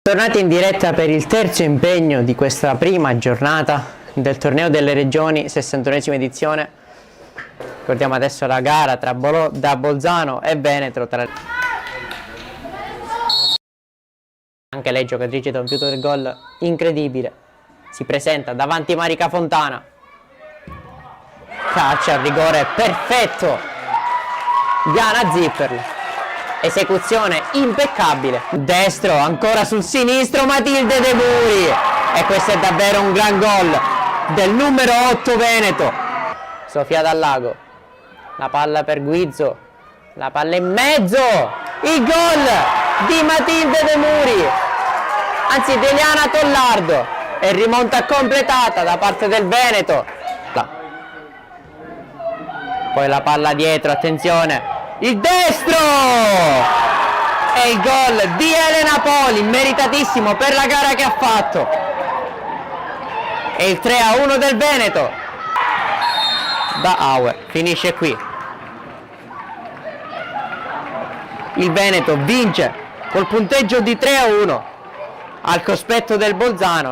Tornati in diretta per il terzo impegno di questa prima giornata del torneo delle regioni, 61esima edizione. Ricordiamo adesso la gara tra da Bolzano e Veneto. Anche lei, giocatrice da compiuto del gol incredibile, si presenta davanti Marica Fontana. Calcia al rigore perfetto, Diana Zipperl. Esecuzione impeccabile, destro ancora sul sinistro Matilde De Muri, e questo è davvero un gran gol del numero 8 Veneto. Sofia Dallago, la palla per Guizzo, la palla in mezzo, il gol di Matilde De Muri, anzi di Eliana Tollardo, e rimonta completata da parte del Veneto. Poi la palla dietro, attenzione, il destro e il gol di Elena Poli, meritatissimo per la gara che ha fatto, e il 3-1 del Veneto da Auer finisce qui. Il Veneto vince col punteggio di 3-1 al cospetto del Bolzano.